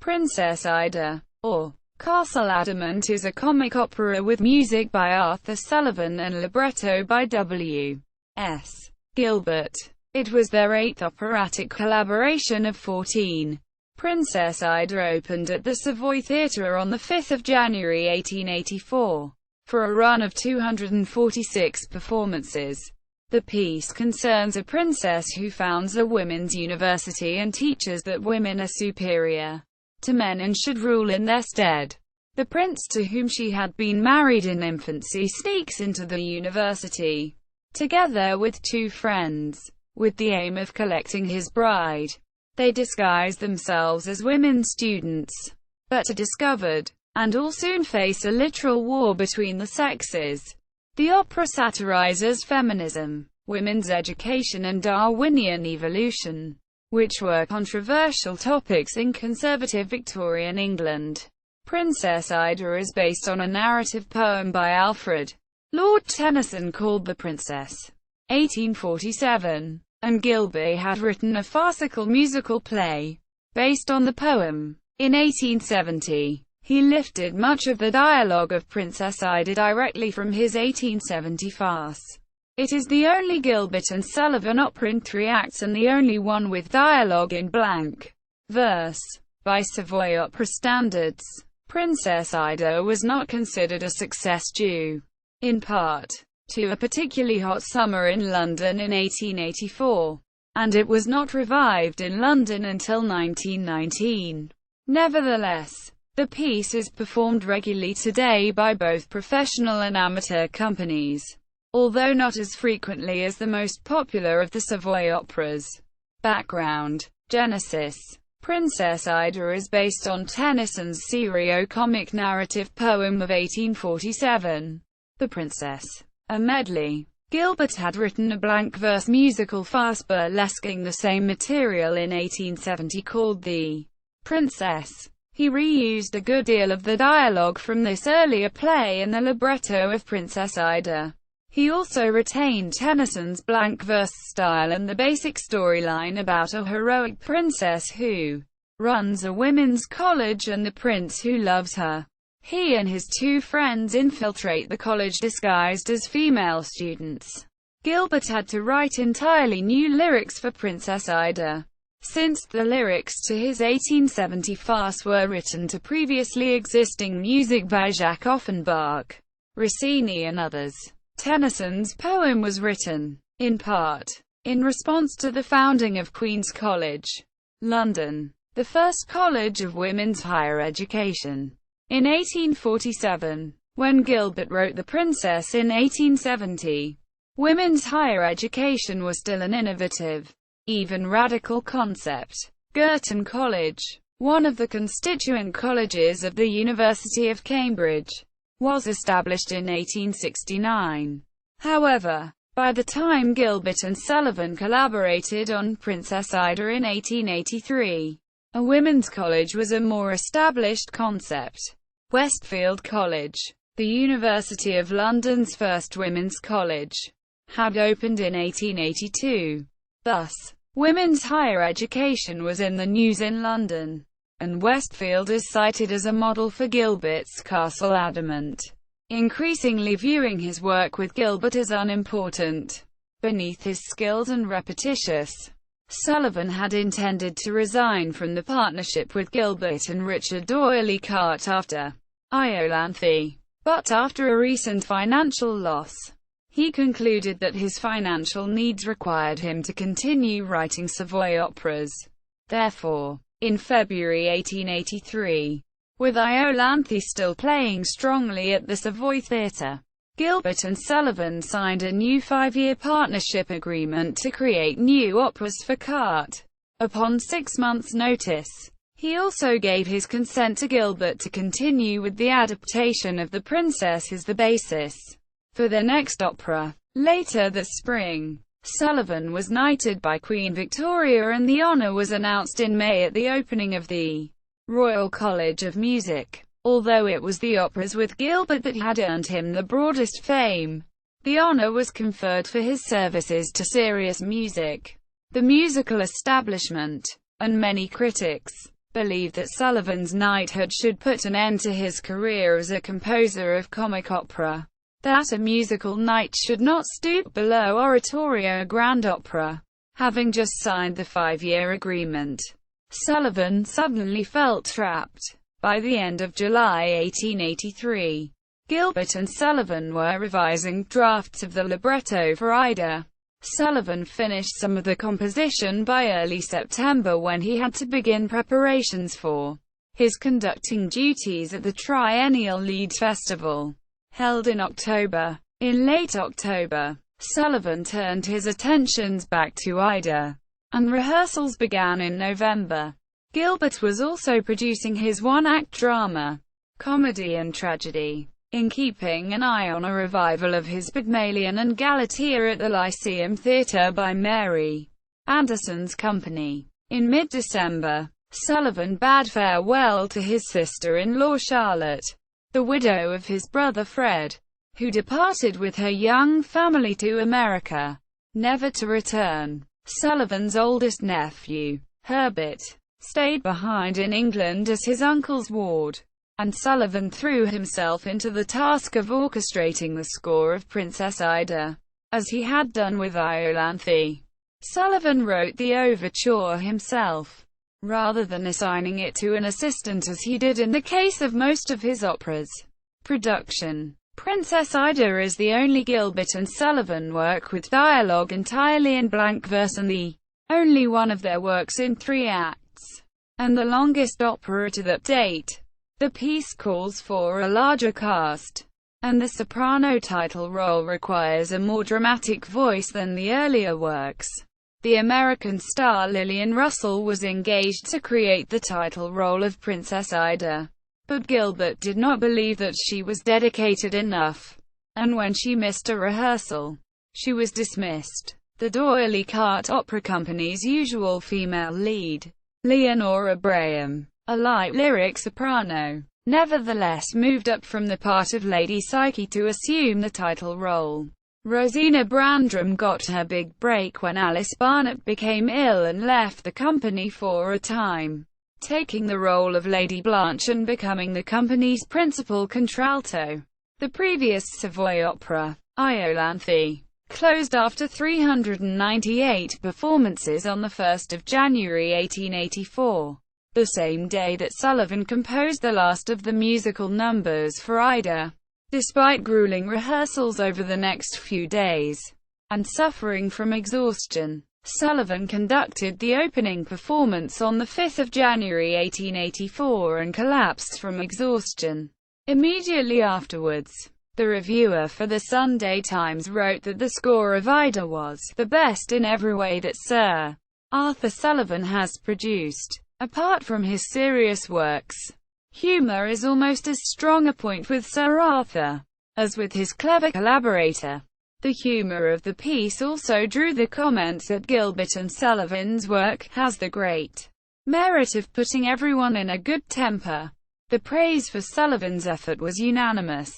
Princess Ida, or Castle Adamant, is a comic opera with music by Arthur Sullivan and libretto by W. S. Gilbert. It was their 8th operatic collaboration of 14. Princess Ida opened at the Savoy Theatre on 5 January 1884, for a run of 246 performances. The piece concerns a princess who founds a women's university and teaches that women are superior to men and should rule in their stead. The prince, to whom she had been married in infancy, sneaks into the university, together with 2 friends, with the aim of collecting his bride. They disguise themselves as women students, but are discovered, and all soon face a literal war between the sexes. The opera satirizes feminism, women's education and Darwinian evolution, which were controversial topics in conservative Victorian England. Princess Ida is based on a narrative poem by Alfred, Lord Tennyson, called The Princess, 1847, and Gilbert had written a farcical musical play based on the poem. In 1870, he lifted much of the dialogue of Princess Ida directly from his 1870 farce. It is the only Gilbert and Sullivan opera in 3 acts and the only one with dialogue in blank verse. By Savoy Opera standards, Princess Ida was not considered a success due, in part, to a particularly hot summer in London in 1884, and it was not revived in London until 1919. Nevertheless, the piece is performed regularly today by both professional and amateur companies, although not as frequently as the most popular of the Savoy operas. Background. Genesis. Princess Ida is based on Tennyson's serio-comic narrative poem of 1847, The Princess, a medley. Gilbert had written a blank verse musical farce burlesquing the same material in 1870 called The Princess. He reused a good deal of the dialogue from this earlier play in the libretto of Princess Ida. He also retained Tennyson's blank verse style and the basic storyline about a heroic princess who runs a women's college and the prince who loves her. He and his 2 friends infiltrate the college disguised as female students. Gilbert had to write entirely new lyrics for Princess Ida, since the lyrics to his 1870 farce were written to previously existing music by Jacques Offenbach, Rossini and others. Tennyson's poem was written, in part, in response to the founding of Queen's College, London, the first college of women's higher education. In 1847, when Gilbert wrote The Princess in 1870, women's higher education was still an innovative, even radical concept. Girton College, one of the constituent colleges of the University of Cambridge, was established in 1869. However, by the time Gilbert and Sullivan collaborated on Princess Ida in 1883, a women's college was a more established concept. Westfield College, the University of London's first women's college, had opened in 1882. Thus, women's higher education was in the news in London, and Westfield is cited as a model for Gilbert's Castle Adamant, increasingly viewing his work with Gilbert as unimportant, beneath his skills and repetitious. Sullivan had intended to resign from the partnership with Gilbert and Richard D'Oyly-Carte after Iolanthe, but after a recent financial loss, he concluded that his financial needs required him to continue writing Savoy operas. Therefore, in February 1883, with Iolanthe still playing strongly at the Savoy Theatre, Gilbert and Sullivan signed a new 5-year partnership agreement to create new operas for Carte. Upon 6 months' notice, he also gave his consent to Gilbert to continue with the adaptation of The Princess as the basis for their next opera. Later that spring, Sullivan was knighted by Queen Victoria and the honour was announced in May at the opening of the Royal College of Music. Although it was the operas with Gilbert that had earned him the broadest fame, the honour was conferred for his services to serious music, the musical establishment, and many critics. believed that Sullivan's knighthood should put an end to his career as a composer of comic opera, that a musical knight should not stoop below oratorio grand opera. Having just signed the 5-year agreement, Sullivan suddenly felt trapped. By the end of July 1883, Gilbert and Sullivan were revising drafts of the libretto for Ida. Sullivan finished some of the composition by early September when he had to begin preparations for his conducting duties at the triennial Leeds Festival, held in October. In late October, Sullivan turned his attentions back to Ida, and rehearsals began in November. Gilbert was also producing his one-act drama, comedy and tragedy, in keeping an eye on a revival of his Pygmalion and Galatea at the Lyceum Theatre by Mary Anderson's company. In mid-December, Sullivan bade farewell to his sister-in-law Charlotte, the widow of his brother Fred, who departed with her young family to America, never to return. Sullivan's oldest nephew, Herbert, stayed behind in England as his uncle's ward, and Sullivan threw himself into the task of orchestrating the score of Princess Ida, as he had done with Iolanthe. Sullivan wrote the overture himself, rather than assigning it to an assistant as he did in the case of most of his operas. Production. Princess Ida is the only Gilbert and Sullivan work with dialogue entirely in blank verse and the only one of their works in 3 acts, and the longest opera to that date. The piece calls for a larger cast, and the soprano title role requires a more dramatic voice than the earlier works. The American star Lillian Russell was engaged to create the title role of Princess Ida, but Gilbert did not believe that she was dedicated enough, and when she missed a rehearsal, she was dismissed. The D'Oyly Carte Opera Company's usual female lead, Leonora Braham, a light lyric soprano, nevertheless moved up from the part of Lady Psyche to assume the title role. Rosina Brandram got her big break when Alice Barnett became ill and left the company for a time, taking the role of Lady Blanche and becoming the company's principal contralto. The previous Savoy Opera, Iolanthe, closed after 398 performances on 1 January 1884. The same day that Sullivan composed the last of the musical numbers for Ida. Despite grueling rehearsals over the next few days, and suffering from exhaustion, Sullivan conducted the opening performance on 5 January 1884 and collapsed from exhaustion immediately afterwards. The reviewer for the Sunday Times wrote that the score of Ida was the best in every way that Sir Arthur Sullivan has produced. Apart from his serious works, humor is almost as strong a point with Sir Arthur as with his clever collaborator. The humor of the piece also drew the comments that Gilbert and Sullivan's work has the great merit of putting everyone in a good temper. The praise for Sullivan's effort was unanimous,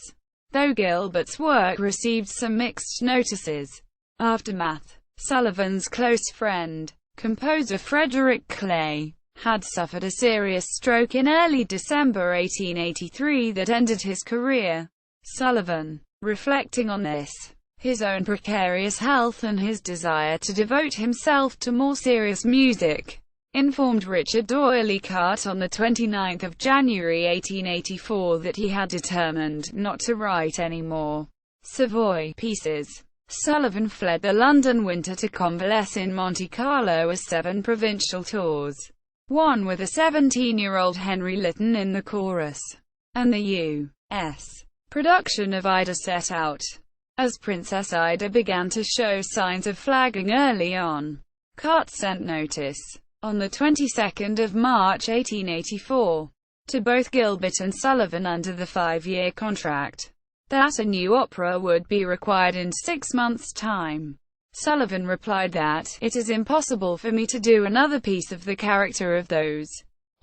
though Gilbert's work received some mixed notices. Aftermath. Sullivan's close friend, composer Frederick Clay, had suffered a serious stroke in early December 1883 that ended his career. Sullivan, reflecting on this, his own precarious health and his desire to devote himself to more serious music, informed Richard D'Oyly Carte on 29 January 1884 that he had determined not to write any more Savoy pieces. Sullivan fled the London winter to convalesce in Monte Carlo as 7 provincial tours, one with a 17-year-old Henry Lytton in the chorus, and the U.S. production of Ida set out. As Princess Ida began to show signs of flagging early on, Carte sent notice, on the 22nd of March 1884, to both Gilbert and Sullivan under the 5-year contract, that a new opera would be required in 6 months' time. Sullivan replied that, "It is impossible for me to do another piece of the character of those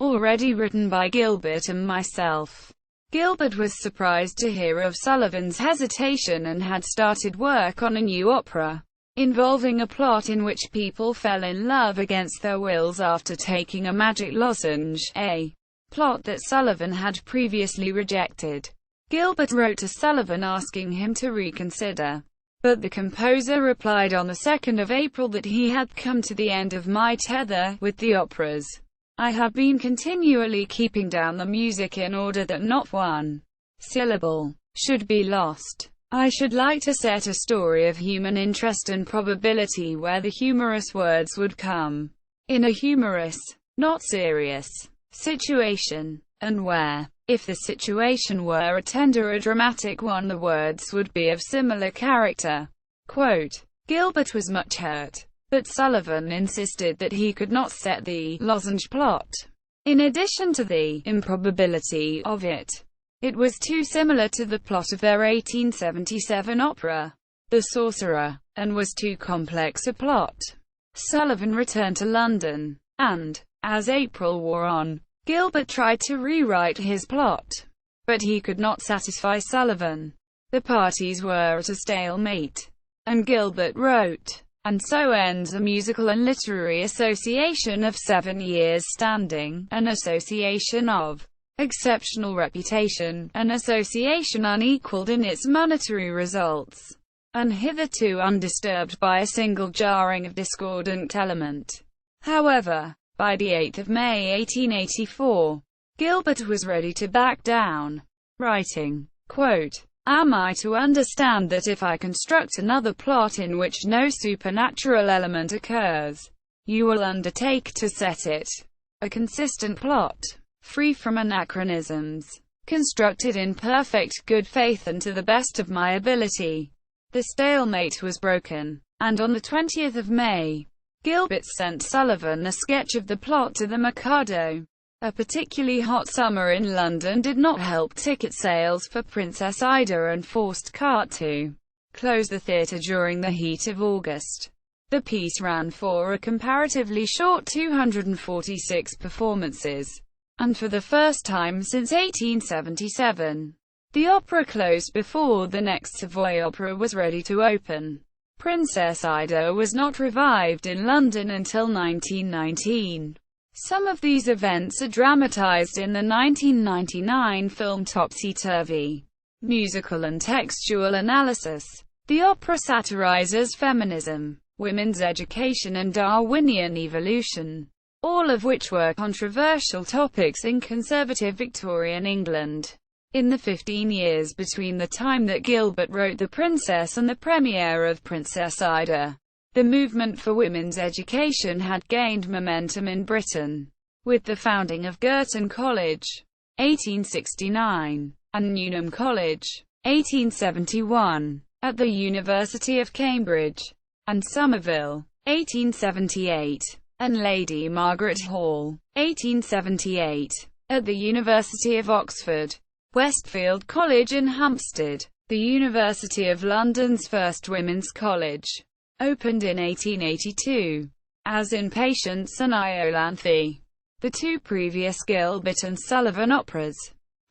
already written by Gilbert and myself." Gilbert was surprised to hear of Sullivan's hesitation and had started work on a new opera. involving a plot in which people fell in love against their wills after taking a magic lozenge, a plot that Sullivan had previously rejected. Gilbert wrote to Sullivan asking him to reconsider, but the composer replied on the 2nd of April that he had come to the end of my tether with the operas. I have been continually keeping down the music in order that not one syllable should be lost. I should like to set a story of human interest and probability where the humorous words would come in a humorous, not serious, situation, and where, if the situation were a tender or dramatic one, the words would be of similar character. Quote, Gilbert was much hurt, but Sullivan insisted that he could not set the lozenge plot. In addition to the improbability of it, it was too similar to the plot of their 1877 opera, The Sorcerer, and was too complex a plot. Sullivan returned to London, and, as April wore on, Gilbert tried to rewrite his plot, but he could not satisfy Sullivan. The parties were at a stalemate, and Gilbert wrote, "And so ends a musical and literary association of 7 years standing, an association of exceptional reputation, an association unequaled in its monetary results, and hitherto undisturbed by a single jarring of discordant element." However, by the 8th of May 1884, Gilbert was ready to back down, writing, quote, "Am I to understand that if I construct another plot in which no supernatural element occurs, you will undertake to set it a consistent plot, free from anachronisms, constructed in perfect good faith and to the best of my ability?" The stalemate was broken, and on the 20th of May, Gilbert sent Sullivan a sketch of the plot to the Mikado. A particularly hot summer in London did not help ticket sales for Princess Ida and forced Carte to close the theatre during the heat of August. The piece ran for a comparatively short 246 performances, and for the first time since 1877, the opera closed before the next Savoy Opera was ready to open. Princess Ida was not revived in London until 1919. Some of these events are dramatized in the 1999 film Topsy-Turvy. Musical and textual analysis. The opera satirizes feminism, women's education and Darwinian evolution, all of which were controversial topics in conservative Victorian England. In the 15 years between the time that Gilbert wrote The Princess and the premiere of Princess Ida, the movement for women's education had gained momentum in Britain, with the founding of Girton College, 1869, and Newnham College, 1871, at the University of Cambridge, and Somerville, 1878, and Lady Margaret Hall, 1878, at the University of Oxford. Westfield College in Hampstead, the University of London's first women's college, opened in 1882, as in Patience and Iolanthe, the two previous Gilbert and Sullivan operas.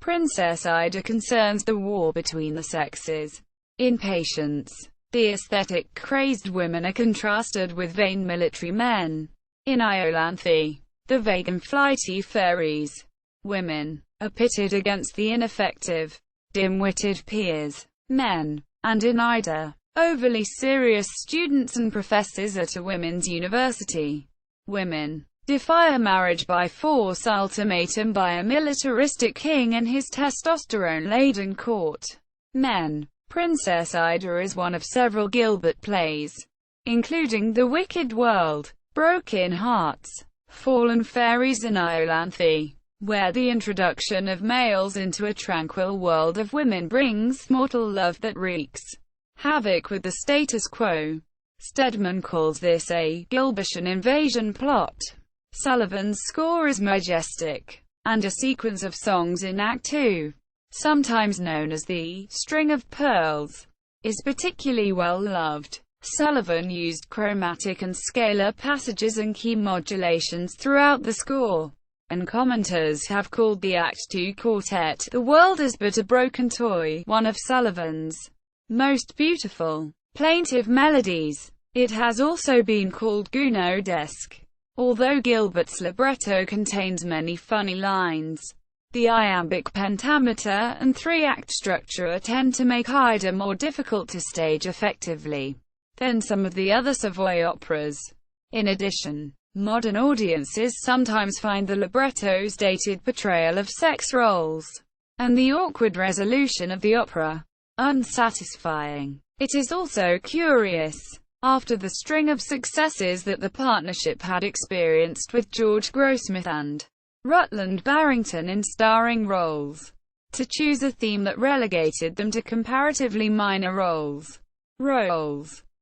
Princess Ida concerns the war between the sexes. In Patience, the aesthetic, crazed women are contrasted with vain military men. In Iolanthe, the vague and flighty fairies, women, are pitted against the ineffective, dim-witted peers, men, and in Ida, overly serious students and professors at a women's university. Women defy a marriage by force ultimatum by a militaristic king and his testosterone-laden court. Men. Princess Ida is one of several Gilbert plays, including The Wicked World, Broken Hearts, Fallen Fairies and Iolanthe, where the introduction of males into a tranquil world of women brings mortal love that wreaks havoc with the status quo. Stedman calls this a Gilbertian invasion plot. Sullivan's score is majestic, and a sequence of songs in Act 2, sometimes known as the String of Pearls, is particularly well loved. Sullivan used chromatic and scalar passages and key modulations throughout the score, and commenters have called the Act 2 quartet, "The World is But a Broken Toy," one of Sullivan's most beautiful, plaintive melodies. It has also been called Gounodesque. Although Gilbert's libretto contains many funny lines, the iambic pentameter and three-act structure tend to make Ida more difficult to stage effectively than some of the other Savoy operas. In addition, modern audiences sometimes find the libretto's dated portrayal of sex roles and the awkward resolution of the opera unsatisfying. It is also curious, after the string of successes that the partnership had experienced with George Grossmith and Rutland Barrington in starring roles, to choose a theme that relegated them to comparatively minor roles.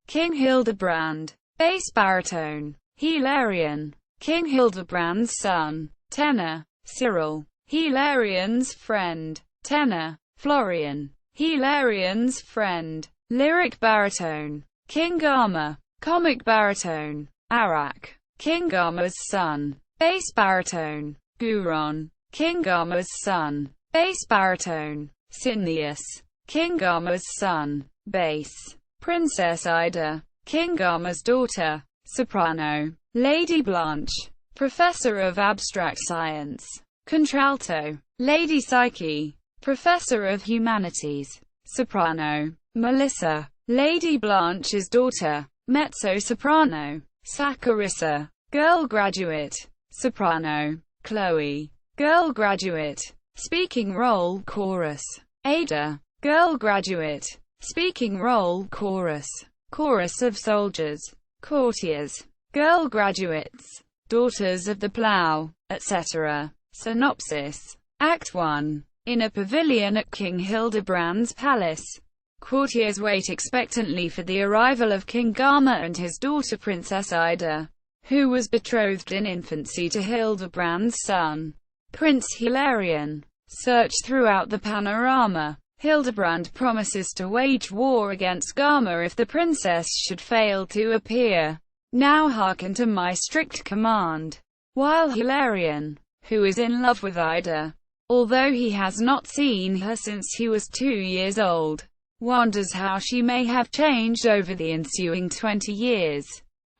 King Hildebrand, bass baritone. Hilarion, King Hildebrand's son. Tenor, Cyril. Hilarion's friend. Tenor, Florian. Hilarion's friend. Lyric baritone, King Gama. Comic baritone, Arak. King Gama's son. Bass baritone, Guron. King Gama's son. Bass baritone, Cineas. King Gama's son. Bass. Princess Ida, King Gama's daughter. Soprano, Lady Blanche. Professor of Abstract Science. Contralto, Lady Psyche. Professor of Humanities. Soprano, Melissa. Lady Blanche's daughter. Mezzo-soprano, Saccharissa. Girl graduate. Soprano, Chloe. Girl graduate. Speaking role chorus. Ada. Girl graduate. Speaking role chorus. Chorus of soldiers. Courtiers. Girl graduates. Daughters of the Plough, etc. Synopsis. Act 1. In a pavilion at King Hildebrand's palace, courtiers wait expectantly for the arrival of King Gama and his daughter Princess Ida, who was betrothed in infancy to Hildebrand's son, Prince Hilarion. Search throughout the panorama. Hildebrand promises to wage war against Gama if the princess should fail to appear. Now hearken to my strict command. While Hilarion, who is in love with Ida, although he has not seen her since he was 2 years old, wonders how she may have changed over the ensuing 20 years.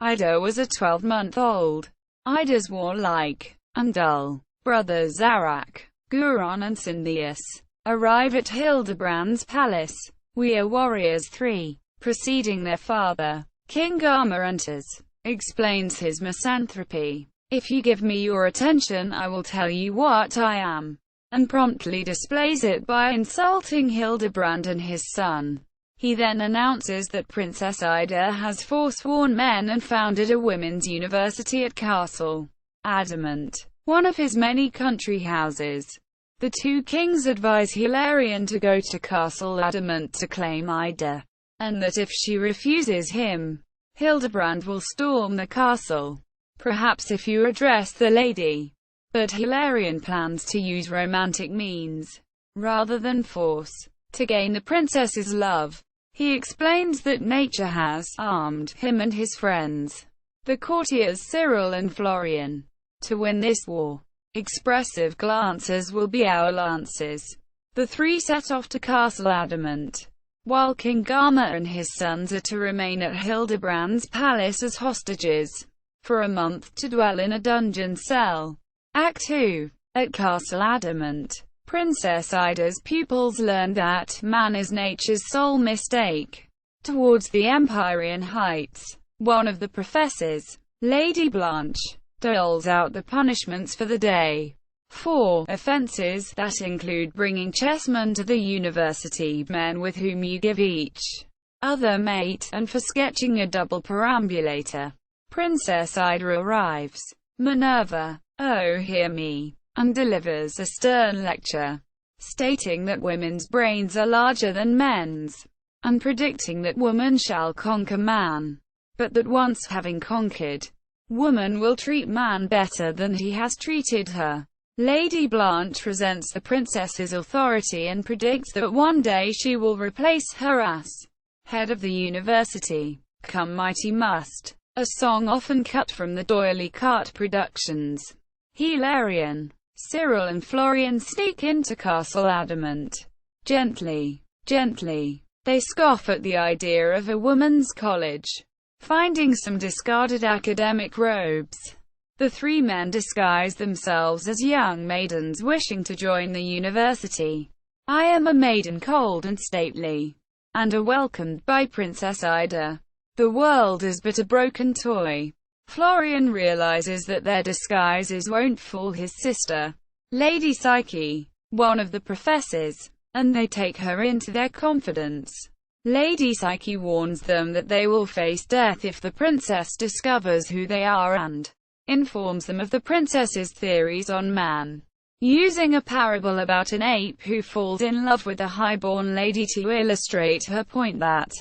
Ida was a 12-month-old. Ida's warlike and dull brothers Arak, Guron and Cineas arrive at Hildebrand's palace. We are warriors 3. Preceding their father, King Gama enters, explains his misanthropy. If you give me your attention, I will tell you what I am, and promptly displays it by insulting Hildebrand and his son. He then announces that Princess Ida has forsworn men and founded a women's university at Castle Adamant, one of his many country houses. The two kings advise Hilarion to go to Castle Adamant to claim Ida, and that if she refuses him, Hildebrand will storm the castle. Perhaps if you address the lady. But Hilarion plans to use romantic means, rather than force, to gain the princess's love. He explains that nature has armed him and his friends, the courtiers Cyril and Florian, to win this war. Expressive glances will be our lances. The 3 set off to Castle Adamant, while King Gama and his sons are to remain at Hildebrand's palace as hostages for a month to dwell in a dungeon cell. Act 2. At Castle Adamant, Princess Ida's pupils learn that man is nature's sole mistake. Towards the Empyrean heights, one of the professors, Lady Blanche, doles out the punishments for the day. 4 offenses that include bringing chessmen to the university, men with whom you give each other mate, and for sketching a double perambulator. Princess Ida arrives. Minerva, oh hear me, and delivers a stern lecture, stating that women's brains are larger than men's, and predicting that woman shall conquer man, but that once having conquered, woman will treat man better than he has treated her. Lady Blanche resents the princess's authority and predicts that one day she will replace her as head of the university. Come Mighty Must, a song often cut from the D'Oyly Carte productions. Hilarion, Cyril and Florian sneak into Castle Adamant. Gently, gently, they scoff at the idea of a woman's college. Finding some discarded academic robes, the three men disguise themselves as young maidens wishing to join the university. I am a maiden cold and stately, and are welcomed by Princess Ida. The world is but a broken toy. Florian realizes that their disguises won't fool his sister, Lady Psyche, one of the professors, and they take her into their confidence. Lady Psyche warns them that they will face death if the princess discovers who they are and informs them of the princess's theories on man, using a parable about an ape who falls in love with a high-born lady to illustrate her point that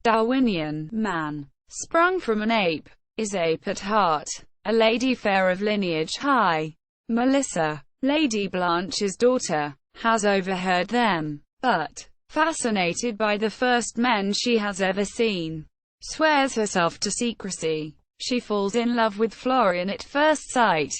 Darwinian man, sprung from an ape, is ape at heart. A lady fair of lineage high, Melissa, Lady Blanche's daughter, has overheard them, but, fascinated by the first men she has ever seen, swears herself to secrecy. She falls in love with Florian at first sight,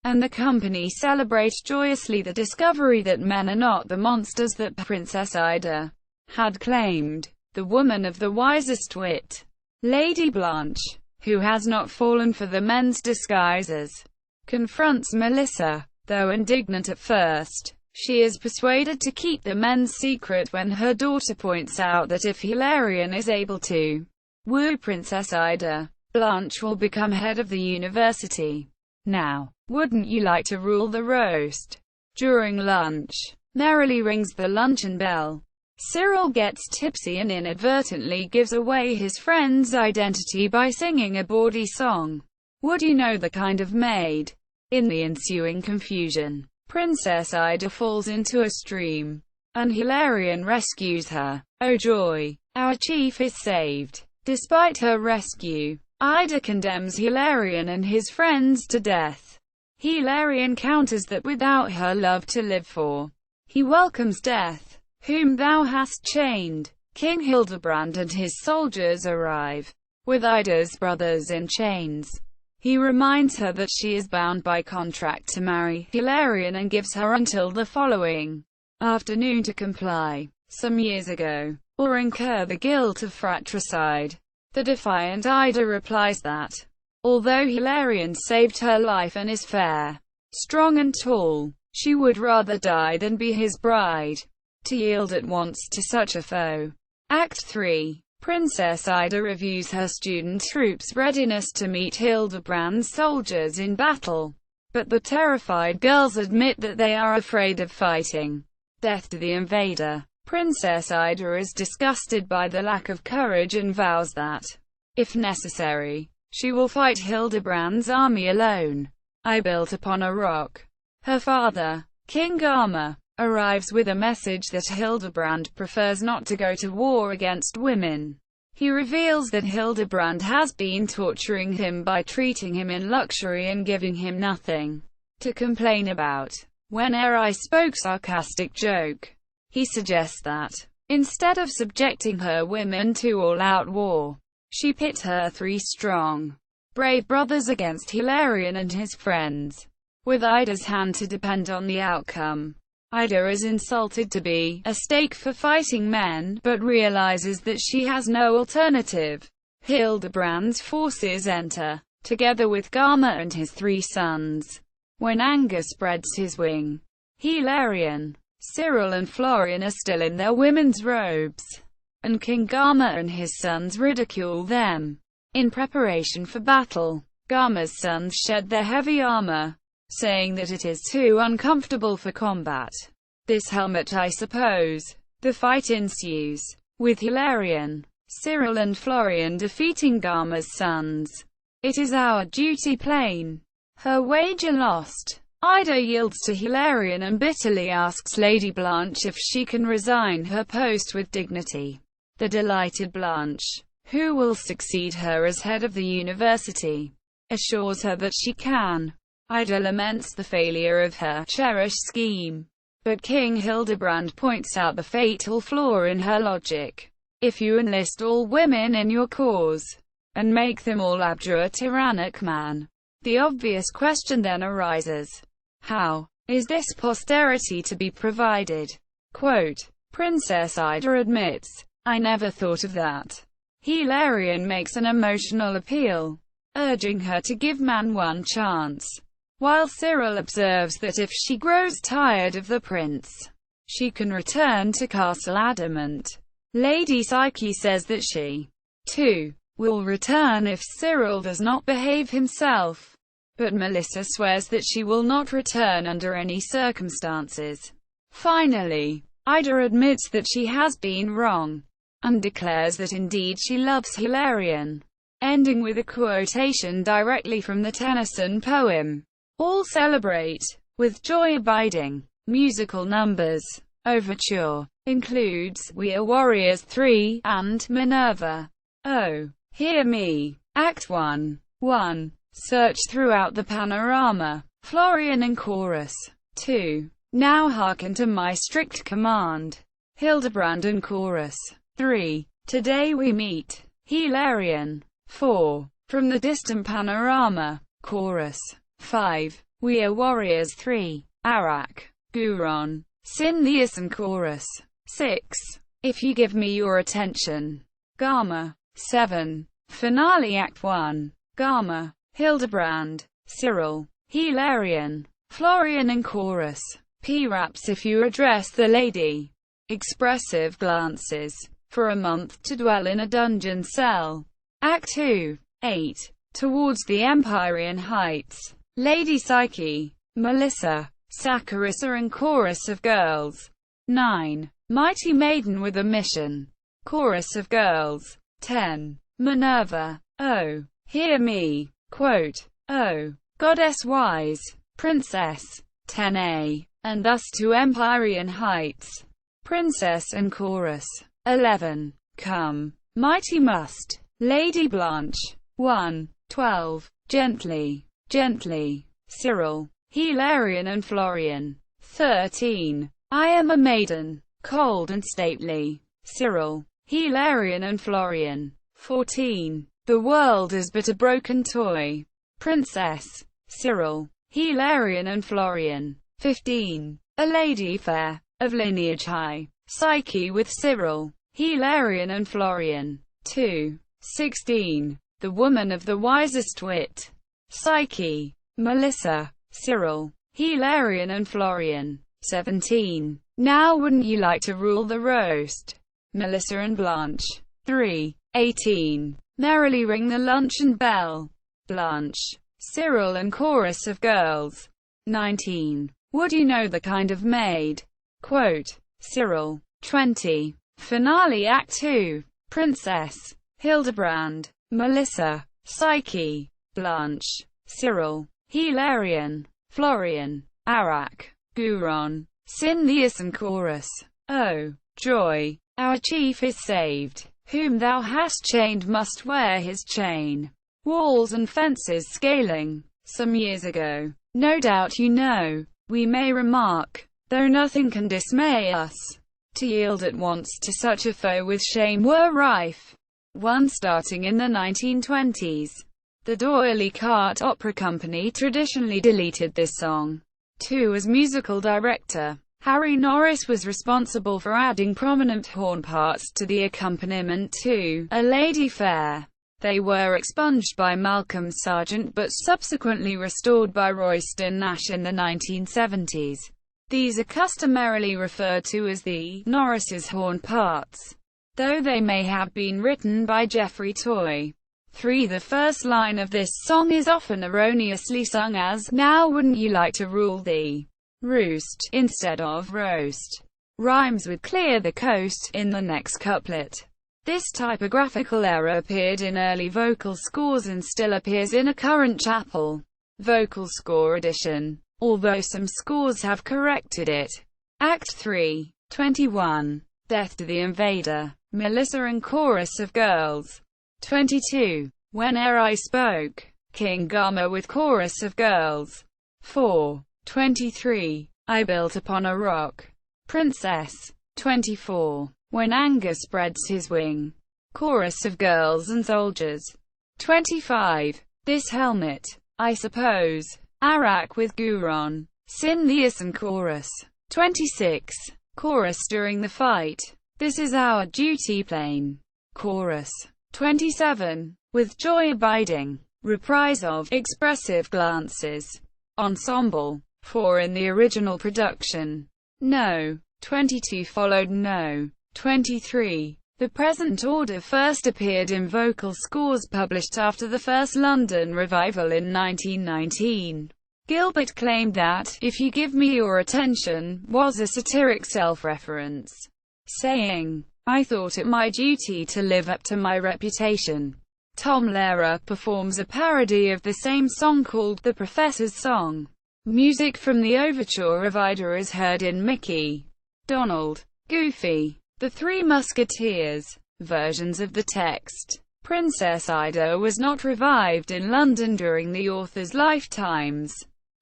and the company celebrate joyously the discovery that men are not the monsters that Princess Ida had claimed. The woman of the wisest wit, Lady Blanche, who has not fallen for the men's disguises, confronts Melissa. Though indignant at first, she is persuaded to keep the men's secret when her daughter points out that if Hilarion is able to woo Princess Ida, Blanche will become head of the university. Now, wouldn't you like to rule the roast? During lunch, merrily rings the luncheon bell. Cyril gets tipsy and inadvertently gives away his friend's identity by singing a bawdy song. Would you know the kind of maid? In the ensuing confusion, Princess Ida falls into a stream, and Hilarion rescues her. Oh joy! Our chief is saved. Despite her rescue, Ida condemns Hilarion and his friends to death. Hilarion counters that without her love to live for, he welcomes death, whom thou hast chained. King Hildebrand and his soldiers arrive, with Ida's brothers in chains. He reminds her that she is bound by contract to marry Hilarion and gives her until the following afternoon to comply. Some years ago, or incur the guilt of fratricide. The defiant Ida replies that, although Hilarion saved her life and is fair, strong and tall, she would rather die than be his bride. To yield at once to such a foe. Act 3. Princess Ida reviews her student troops' readiness to meet Hildebrand's soldiers in battle, but the terrified girls admit that they are afraid of fighting. Death to the invader. Princess Ida is disgusted by the lack of courage and vows that, if necessary, she will fight Hildebrand's army alone. I built upon a rock. Her father, King Garma, arrives with a message that Hildebrand prefers not to go to war against women. He reveals that Hildebrand has been torturing him by treating him in luxury and giving him nothing to complain about. When Eri spoke sarcastic joke, he suggests that, instead of subjecting her women to all-out war, she pit her three strong, brave brothers against Hilarion and his friends, with Ida's hand to depend on the outcome. Ida is insulted to be a stake for fighting men, but realizes that she has no alternative. Hildebrand's forces enter, together with Garma and his three sons. When anger spreads his wing, Hilarion, Cyril and Florian are still in their women's robes, and King Garma and his sons ridicule them. In preparation for battle, Garma's sons shed their heavy armor, saying that it is too uncomfortable for combat. This helmet, I suppose. The fight ensues, with Hilarion, Cyril and Florian defeating Garma's sons. It is our duty plain. Her wager lost. Ida yields to Hilarion and bitterly asks Lady Blanche if she can resign her post with dignity. The delighted Blanche, who will succeed her as head of the university, assures her that she can. Ida laments the failure of her cherished scheme, but King Hildebrand points out the fatal flaw in her logic. If you enlist all women in your cause, and make them all abjure a tyrannic man, the obvious question then arises, how is this posterity to be provided? Quote, Princess Ida admits, I never thought of that. Hilarion makes an emotional appeal, urging her to give man one chance, while Cyril observes that if she grows tired of the prince, she can return to Castle Adamant. Lady Psyche says that she, too, will return if Cyril does not behave himself, but Melissa swears that she will not return under any circumstances. Finally, Ida admits that she has been wrong, and declares that indeed she loves Hilarion, ending with a quotation directly from the Tennyson poem, "All celebrate, with joy abiding." Musical numbers. Overture includes We Are Warriors 3 and Minerva. Oh, Hear Me. Act 1. 1. Search throughout the panorama. Florian and chorus. 2. Now hearken to my strict command. Hildebrand and chorus. 3. Today we meet. Hilarion. 4. From the distant panorama. Chorus. 5. We are warriors 3. Arak. Guron. Cynthius and chorus. 6. If you give me your attention. Gama. 7. Finale Act 1. Gama. Hildebrand. Cyril. Hilarion. Florian and chorus. P-raps if you address the lady. Expressive glances. For a month to dwell in a dungeon cell. Act 2. 8. Towards the Empyrean heights. Lady Psyche. Melissa. Saccharissa and chorus of girls. 9. Mighty maiden with a mission. Chorus of girls. 10. Minerva. Oh, hear me. Quote. Oh, goddess wise. Princess. 10a. And thus to Empyrean heights. Princess and chorus. 11. Come, mighty must. Lady Blanche. 1. 12. Gently, gently. Cyril. Hilarion and Florian. 13. I am a maiden, cold and stately. Cyril. Hilarion and Florian. 14. The world is but a broken toy. Princess. Cyril. Hilarion and Florian. 15. A lady fair, of lineage high. Psyche with Cyril. Hilarion and Florian. 2. 16. The woman of the wisest wit. Psyche. Melissa. Cyril. Hilarion and Florian. 17. Now wouldn't you like to rule the roast? Melissa and Blanche. 3. 18. Merrily ring the luncheon bell. Blanche. Cyril and chorus of girls. 19. Would you know the kind of maid? Quote. Cyril. 20. Finale Act 2. Princess. Hildebrand. Melissa. Psyche. Blanche. Cyril. Hilarion. Florian. Arak. Guron. Cynthius and chorus. Oh, joy! Our chief is saved. Whom thou hast chained must wear his chain. Walls and fences scaling. Some years ago. No doubt you know. We may remark, though nothing can dismay us, to yield at once to such a foe with shame were rife. 1. Starting in the 1920s. The D'Oyly Carte Opera Company traditionally deleted this song. 2. As musical director, Harry Norris was responsible for adding prominent horn parts to the accompaniment to A Lady Fair. They were expunged by Malcolm Sargent but subsequently restored by Royston Nash in the 1970s. These are customarily referred to as the Norris's horn parts, though they may have been written by Geoffrey Toy. 3. The first line of this song is often erroneously sung as, now wouldn't you like to rule the roost, instead of roast. Rhymes with clear the coast in the next couplet. This typographical error appeared in early vocal scores and still appears in a current chapel vocal score edition, although some scores have corrected it. Act 3. 21. Death to the Invader. Melissa and chorus of girls. 22. Whene'er I spoke. King Gama with chorus of girls. 4. 23. I built upon a rock. Princess. 24. When anger spreads his wing. Chorus of girls and soldiers. 25. This helmet, I suppose. Arak with Guron. Cynthius and chorus. 26. Chorus during the fight. This is our duty plain. Chorus. 27. With Joy Abiding. Reprise of Expressive Glances. Ensemble. 4 in the original production. No. 22 followed No. 23. The present order first appeared in vocal scores published after the first London revival in 1919. Gilbert claimed that, "If You Give Me Your Attention," was a satiric self-reference, saying, "I thought it my duty to live up to my reputation." Tom Lehrer performs a parody of the same song called The Professor's Song. Music from the overture of Ida is heard in Mickey, Donald, Goofy, The Three Musketeers versions of the text. Princess Ida was not revived in London during the author's lifetimes,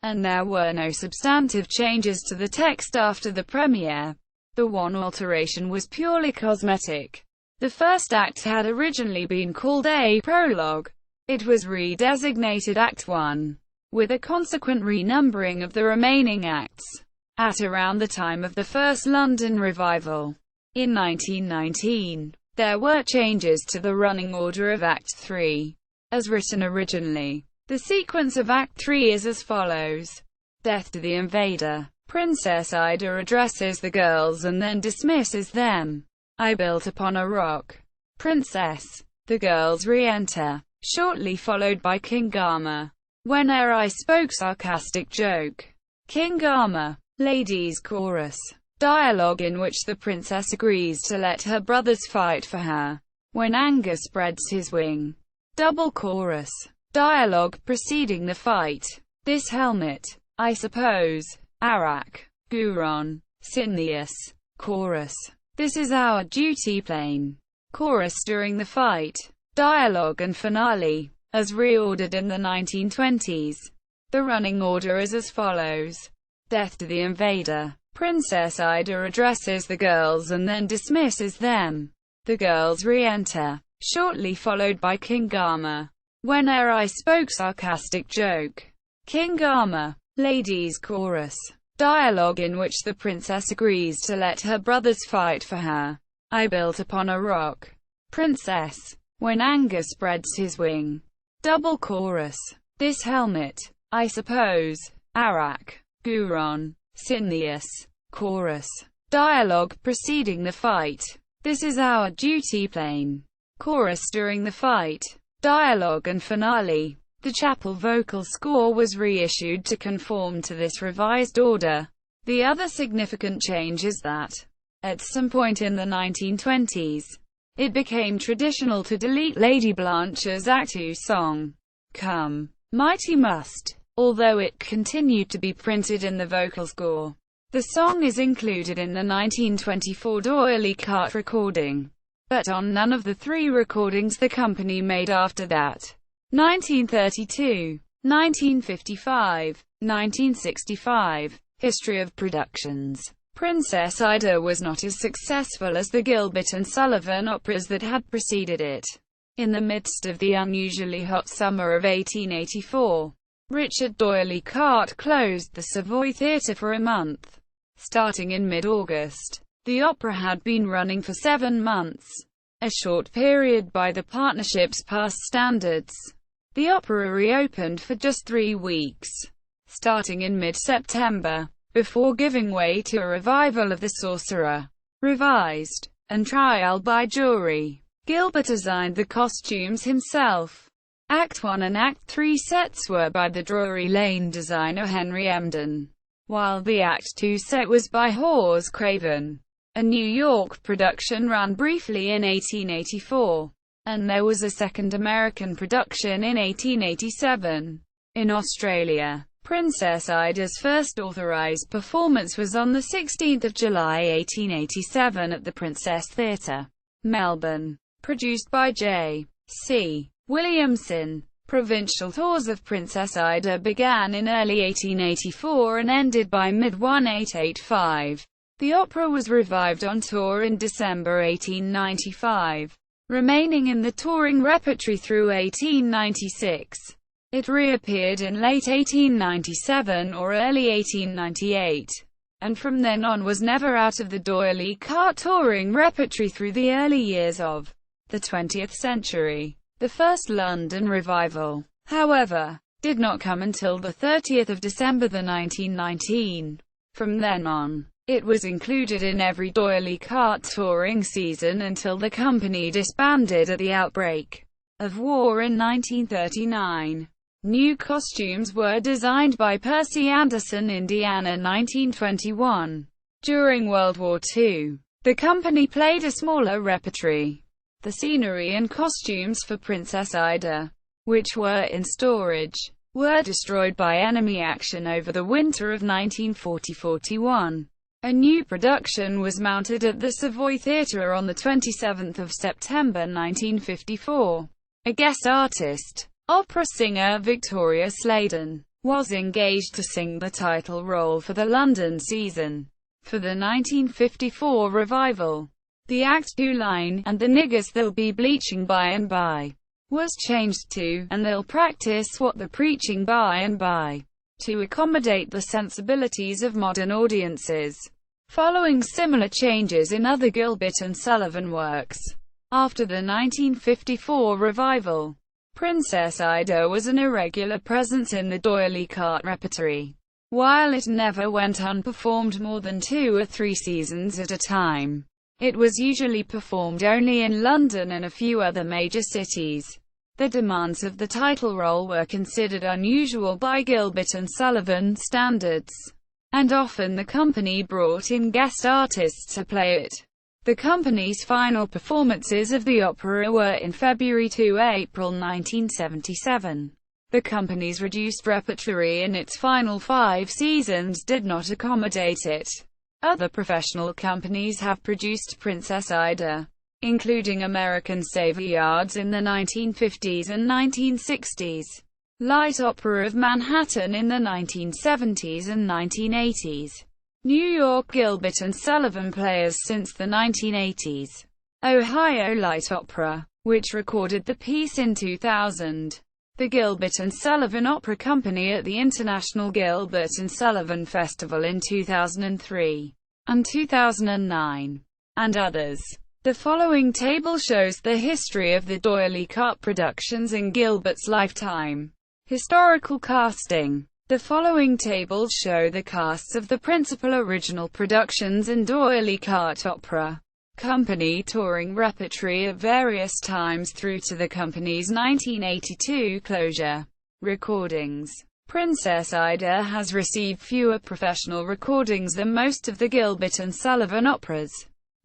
and there were no substantive changes to the text after the premiere. The one alteration was purely cosmetic. The first act had originally been called a prologue. It was redesignated Act 1, with a consequent renumbering of the remaining acts, at around the time of the first London revival. In 1919, there were changes to the running order of Act 3, as written originally. The sequence of Act 3 is as follows. Death to the Invader. Princess Ida addresses the girls and then dismisses them. I Built Upon a Rock. Princess. The girls re-enter, shortly followed by King Gama. Whene'er I Spoke Sarcastic Joke. King Gama. Ladies Chorus. Dialogue in which the princess agrees to let her brothers fight for her. When Anger Spreads His Wing. Double chorus. Dialogue preceding the fight. This helmet, I suppose. Arak. Guron. Cineas. Chorus. This is our duty plain. Chorus during the fight. Dialogue and finale, as reordered in the 1920s. The running order is as follows. Death to the Invader. Princess Ida addresses the girls and then dismisses them. The girls re-enter, shortly followed by King Gama. Whene'er I Spoke Sarcastic Joke. King Gama. Ladies Chorus. Dialogue in which the princess agrees to let her brothers fight for her. I Built Upon a Rock. Princess. When Anger Spreads His Wing. Double chorus. This helmet, I suppose. Arak. Guron. Cineas. Chorus. Dialogue preceding the fight. This is our duty plain. Chorus during the fight. Dialogue and finale. The chapel vocal score was reissued to conform to this revised order. The other significant change is that, at some point in the 1920s, it became traditional to delete Lady Blanche's Act 2 song, Come, Mighty Must, although it continued to be printed in the vocal score. The song is included in the 1924 D'Oyly Carte recording, but on none of the 3 recordings the company made after that. 1932, 1955, 1965. History of productions. Princess Ida was not as successful as the Gilbert and Sullivan operas that had preceded it. In the midst of the unusually hot summer of 1884, Richard D'Oyly Carte closed the Savoy Theatre for a month. Starting in mid-August, the opera had been running for 7 months, a short period by the partnership's past standards. The opera reopened for just 3 weeks, starting in mid-September, before giving way to a revival of The Sorcerer, revised, and Trial by Jury. Gilbert designed the costumes himself. Act 1 and Act 3 sets were by the Drury Lane designer Henry Emden, while the Act 2 set was by Hawes Craven. A New York production ran briefly in 1884, and there was a second American production in 1887. In Australia, Princess Ida's first authorized performance was on 16 July 1887 at the Princess Theatre, Melbourne. Produced by J.C. Williamson. Provincial tours of Princess Ida began in early 1884 and ended by mid-1885. The opera was revived on tour in December 1895, remaining in the touring repertory through 1896. It reappeared in late 1897 or early 1898, and from then on was never out of the D'Oyly Carte touring repertory through the early years of the 20th century. The first London revival, however, did not come until the 30th of December 1919. From then on, it was included in every d'Oyly Carte touring season until the company disbanded at the outbreak of war in 1939. New costumes were designed by Percy Anderson, Indiana, 1921. During World War II, the company played a smaller repertory. The scenery and costumes for Princess Ida, which were in storage, were destroyed by enemy action over the winter of 1940-41. A new production was mounted at the Savoy Theatre on 27 September 1954. A guest artist, opera singer Victoria Sladen, was engaged to sing the title role for the London season. For the 1954 revival, the Act 2 line, "and the niggers they'll be bleaching by and by," was changed to, "and they'll practice what they're preaching by and by," to accommodate the sensibilities of modern audiences. Following similar changes in other Gilbert and Sullivan works, after the 1954 revival, Princess Ida was an irregular presence in the d'Oyly Carte repertory. While it never went unperformed more than 2 or 3 seasons at a time, it was usually performed only in London and a few other major cities. The demands of the title role were considered unusual by Gilbert and Sullivan standards, and often the company brought in guest artists to play it. The company's final performances of the opera were in February to April 1977. The company's reduced repertory in its final 5 seasons did not accommodate it. Other professional companies have produced Princess Ida, including American Savoyards in the 1950s and 1960s, Light Opera of Manhattan in the 1970s and 1980s, New York Gilbert and Sullivan Players since the 1980s, Ohio Light Opera, which recorded the piece in 2000, the Gilbert and Sullivan Opera Company at the International Gilbert and Sullivan Festival in 2003 and 2009, and others. The following table shows the history of the d'Oyly Carte productions in Gilbert's lifetime. Historical casting. The following tables show the casts of the principal original productions in d'Oyly Carte Opera Company touring repertory at various times through to the company's 1982 closure. Recordings. Princess Ida has received fewer professional recordings than most of the Gilbert and Sullivan operas.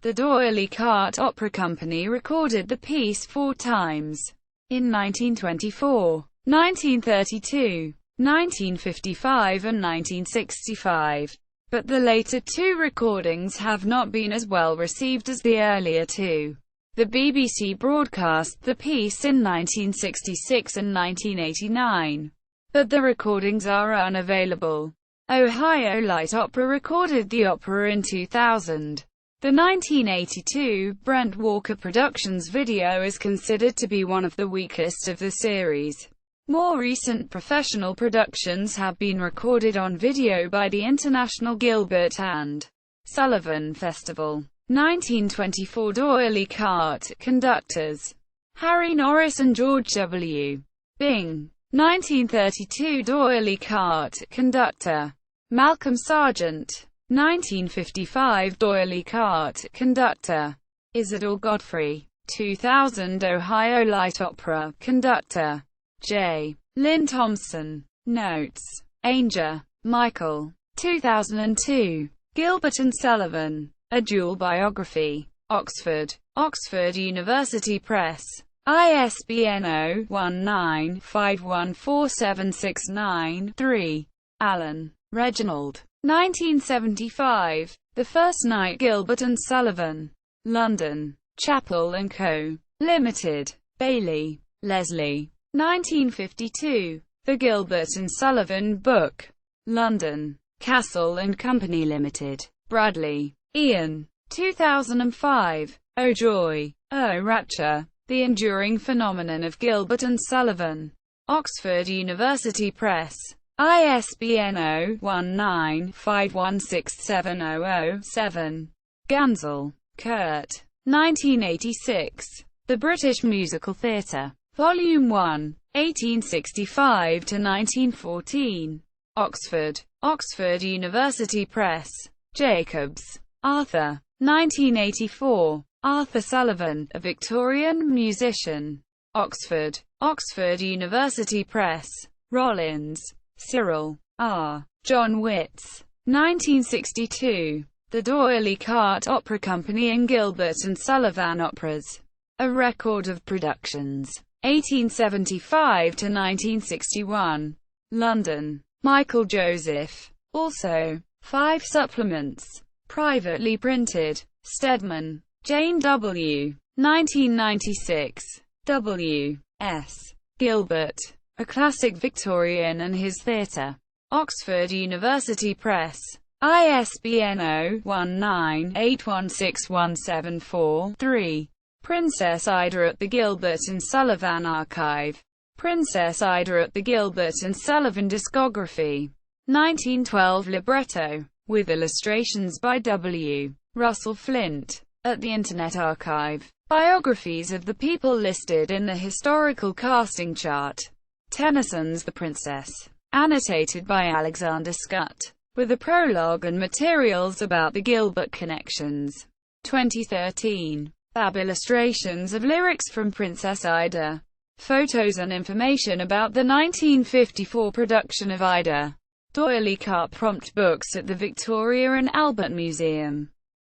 The d'Oyly Carte Opera Company recorded the piece 4 times, in 1924, 1932, 1955 and 1965. But the later 2 recordings have not been as well received as the earlier 2. The BBC broadcast the piece in 1966 and 1989, but the recordings are unavailable. Ohio Light Opera recorded the opera in 2000. The 1982 Brent Walker Productions video is considered to be one of the weakest of the series. More recent professional productions have been recorded on video by the International Gilbert and Sullivan Festival. 1924 d'Oyly Carte conductors Harry Norris and George W. Bing. 1932 d'Oyly Carte conductor Malcolm Sargent. 1955 d'Oyly Carte conductor Isidore Godfrey. 2000 Ohio Light Opera conductor J. Lynn Thompson. Notes. Ainger, Michael. 2002. Gilbert and Sullivan. A Dual Biography. Oxford. Oxford University Press. ISBN 0-19-514769-3. Allen, Reginald. 1975. The First Night Gilbert and Sullivan. London. Chappell & Co. Limited. Bailey, Leslie. 1952. The Gilbert and Sullivan Book. London. Castle & Company Limited. Bradley, Ian. 2005. Oh Joy, Oh Rapture. The Enduring Phenomenon of Gilbert and Sullivan. Oxford University Press. ISBN 0-19-516700-7. Gansel, Kurt. 1986. The British Musical Theatre. Volume 1. 1865–1914. Oxford. Oxford University Press. Jacobs. Arthur. 1984. Arthur Sullivan, a Victorian musician. Oxford. Oxford University Press. Rollins. Cyril. R. John Witts. 1962. The D'Oyly Carte Opera Company and Gilbert and Sullivan Operas. A record of productions. 1875–1961. London. Michael Joseph. Also. 5 supplements. Privately printed. Stedman. Jane W. 1996. W. S. Gilbert. A Classic Victorian and His Theatre. Oxford University Press. ISBN 0-19-816174-3. Princess Ida at the Gilbert and Sullivan Archive. Princess Ida at the Gilbert and Sullivan Discography. 1912 libretto. With illustrations by W. Russell Flint. At the Internet Archive. Biographies of the people listed in the historical casting chart. Tennyson's The Princess. Annotated by Alexander Scott. With a prologue and materials about the Gilbert connections. 2013. Fab illustrations of lyrics from Princess Ida. Photos and information about the 1954 production of Ida. D'Oyly Carte prompt books at the Victoria and Albert Museum.